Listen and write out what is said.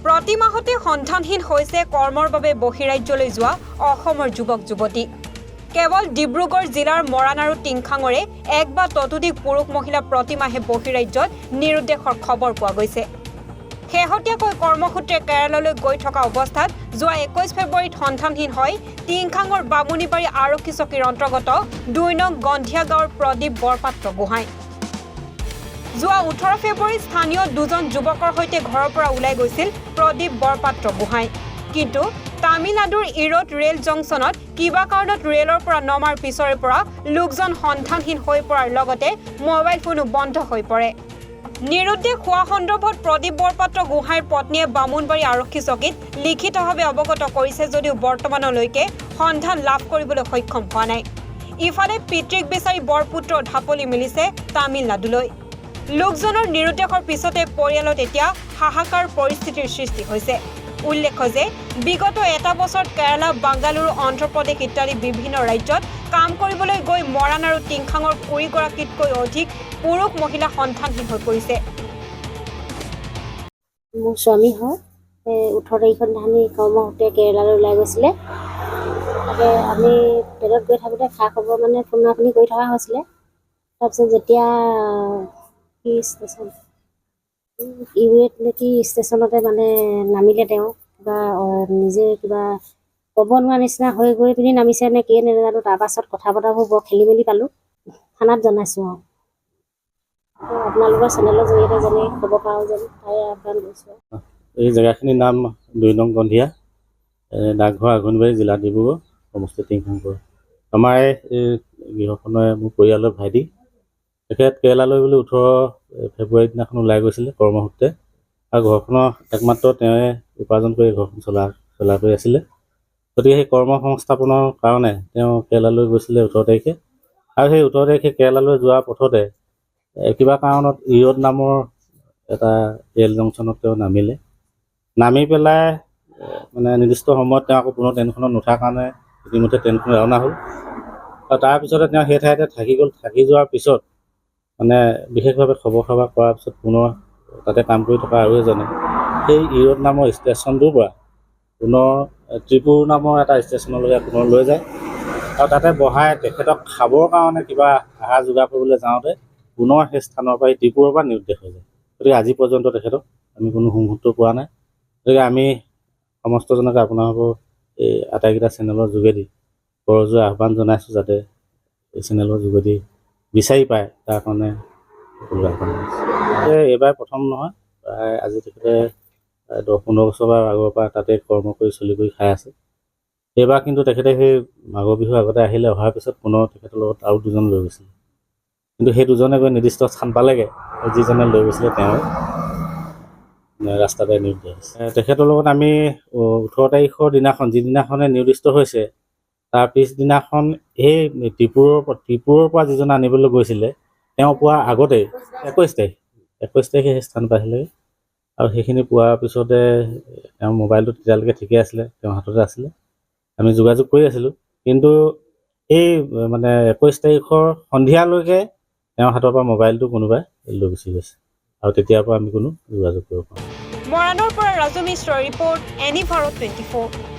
প্ৰতি মাহতে সন্ধানহীন হৈছে কৰ্মৰ বাবে বহিৰাজ্যলৈ যোৱা অসমৰ যুৱক যুৱতী। কেৱল ডিব্ৰুগড় জিলাৰ মৰাণ আৰু টিংখাঙৰে এক বা ততোধিক পুৰুষ মহিলা প্ৰতিমাহে বহিৰাজ্যত নিৰুদ্দেশৰ খবৰ পোৱা গৈছে। শেহতীয়াকৈ কৰ্মসূত্ৰে কেৰালালৈ গৈ থকা অৱস্থাত যোৱা 21 ফেব্ৰুৱাৰীত সন্ধানহীন হয় টিংখাঙৰ বামুণীবাৰী আৰক্ষী চকীৰ অন্তৰ্গত ২ নং গন্ধিয়া গাঁৱৰ প্ৰদীপ বৰপাত্ৰ গোহাঁই। যোৱা 18 ফেব্ৰুৱাৰীত স্থানীয় দুজন যুৱকৰ সৈতে ঘৰৰ পৰা ওলাই গৈছিল প্ৰদীপ বৰপাত্ৰ গোহাঁই। কিন্তু তামিলনাডুৰ ইৰোড ৰেল জংচনত কিবা কাৰণত ৰেলৰ পৰা নমাৰ পিছৰে পৰা লোকজন সন্ধানহীন হৈ পৰাৰ লগতে মোবাইল ফোনো বন্ধ হৈ পৰে। নিৰুদ্দেশ হোৱা সন্দৰ্ভত প্ৰদীপ বৰপাত্ৰ গোহাঁইৰ পত্নীয়ে বামুণবাৰী আৰক্ষী চকীত লিখিতভাৱে অৱগত কৰিছে যদিও বৰ্তমানলৈকে সন্ধান লাভ কৰিবলৈ সক্ষম হোৱা নাই। ইফালে পিতৃক বিচাৰি বৰপুত্ৰ ঢাপলি মিলিছে তামিলনাডুলৈ। লোকজনৰ নিৰুদ্দেশৰ পিছতে পৰিয়ালত এতিয়া হাহাকাৰ পৰিস্থিতিৰ সৃষ্টি হৈছে। উল্লেখ্য যে বিগত এটা বছৰত কেৰালা, বাংগালুৰু, অন্ধ্ৰপ্ৰদেশ ইত্যাদি বিভিন্ন ৰাজ্যত কাম কৰিবলৈ গৈ মৰাণ আৰু টিংখাঙৰ 20 গৰাকীতকৈ অধিক পুৰুষ মহিলা সন্ধানহীন হৈ পৰিছে। মোৰ স্বামী হয় 18 তাৰিখত দিনাখনি কৰ্মসূত্ৰে কেৰালালৈ ওলাই গৈছিলে। তাতে আমি ট্ৰেইনত গৈ থাকোঁতে খা খবৰ মানে ফোন আপুনি কৰি থকা হৈছিলে। তাৰপিছত যেতিয়া কি ষ্টেচন ইউৰেট নেকি ষ্টেচনতে মানে নামিলে, তেওঁ কিবা নিজে কিবা ক'ব নোৱাৰা নিচিনা হৈ গৈ পিনি নামিছে নে কিয়ে নাজানো। তাৰপাছত কথা বতৰাবোৰ বৰ খেলি মেলি পালোঁ। থানাত জনাইছোঁ আৰু আপোনালোকৰ চেনেলৰ জৰিয়তে যেনে ক'ব পাৰোঁ যেন তাই আহ্বান কৰিছোঁ। এই জেগাখিনিৰ নাম 2 নং গন্ধিয়া, ডাকঘৰ আঘোণবাৰী, জিলা ডিব্ৰুগড়, সমষ্টি টিংখাংপুৰ। আমাৰ এই গৃহখনৰ মোৰ পৰিয়ালৰ ভাইটি। তেখেত কেৰেলালৈ বুলি 18 ফেব্ৰুৱাৰী দিনাখন ওলাই গৈছিলে কৰ্মসূত্ৰে, আৰু ঘৰখনৰ একমাত্ৰ তেওঁৱে উপাৰ্জন কৰি ঘৰখন চলা কৰি আছিলে। গতিকে সেই কৰ্ম সংস্থাপনৰ কাৰণে তেওঁ কেৰেলালৈ গৈছিলে 18 তাৰিখে, আৰু সেই 18 তাৰিখে কেৰেলালৈ যোৱাৰ পথতে কিবা কাৰণত ইৰোড নামৰ এটা ৰেল জংচনত তেওঁ নামি পেলাই মানে নিৰ্দিষ্ট সময়ত তেওঁ আকৌ পুনৰ ট্ৰেইনখনত নুঠাৰ কাৰণে ইতিমধ্যে ট্ৰেইনখন ৰাওনা হ'ল। আৰু তাৰপিছতে তেওঁ সেই ঠাইতে থাকি যোৱাৰ পিছত মানে বিশেষভাৱে খবৰ খাবৰ কৰাৰ পিছত পুনৰ তাতে কাম কৰি থকা আৰু এজনে সেই ইৰোড নামৰ ষ্টেচনটোৰ পৰা পুনৰ ত্ৰিপুৰ নামৰ এটা ষ্টেচনলৈকে পুনৰ লৈ যায়, আৰু তাতে বহাই তেখেতক খাবৰ কাৰণে কিবা আহাৰ যোগাৰ কৰিবলৈ যাওঁতে পুনৰ সেই স্থানৰ পৰা ত্ৰিপুৰৰ পৰা নিৰুদ্দেশ হৈ যায়। গতিকে আজি পৰ্যন্ত তেখেতক আমি কোনো সুমুহূৰ্ত পোৱা নাই। গতিকে আমি সমস্তজনকে আপোনালোকৰ এই আটাইকেইটা চেনেলৰ যোগেদি কৰজোৰে আহ্বান জনাইছোঁ, যাতে এই চেনেলৰ যোগেদি বিচাৰি পায় তাৰ কাৰণে সকলোৰে আহ্বান জনাইছোঁ। এইবাৰ প্ৰথম নহয়, প্ৰায় আজি তেখেতে 10-15 বছৰ আগৰ পৰা তাতে কৰ্ম কৰি চলি কৰি খাই আছে। এইবাৰ কিন্তু তেখেতে সেই মাঘৰ বিহুৰ আগতে আহিলে, অহাৰ পিছত পুনৰ তেখেতৰ লগত আৰু দুজন লৈ গৈছিলে, কিন্তু সেই দুজনে গৈ নিৰ্দিষ্ট স্থান পালেগৈ, যিজনে লৈ গৈছিলে তেওঁ ৰাস্তাতে নিৰুদ্দেশ হৈছে। তেখেতৰ লগত আমি 18 তাৰিখৰ দিনাখন, যিদিনাখনে নিৰ্দিষ্ট হৈছে, তাৰ পিছদিনাখন সেই ত্ৰিপুৰৰ পৰা যিজন আনিবলৈ গৈছিলে তেওঁ পোৱাৰ আগতেই 21 তাৰিখে সেই স্থান পাইছিলেগৈ। আৰু সেইখিনি পোৱাৰ পিছতে তেওঁৰ মোবাইলটো তেতিয়ালৈকে ঠিকে আছিলে, তেওঁৰ হাততে আছিলে, আমি যোগাযোগ কৰি আছিলোঁ। কিন্তু এই মানে 21 তাৰিখৰ সন্ধিয়ালৈকে তেওঁৰ হাতৰ পৰা মোবাইলটো কোনোবাই লৈ গুচি গৈছে, আৰু তেতিয়াৰ পৰা আমি কোনো যোগাযোগ কৰিব পৰা নাই। মৰাণৰ পৰা ৰাজু মিশ্ৰৰ ৰিপৰ্ট, এনি ভাৰত 24।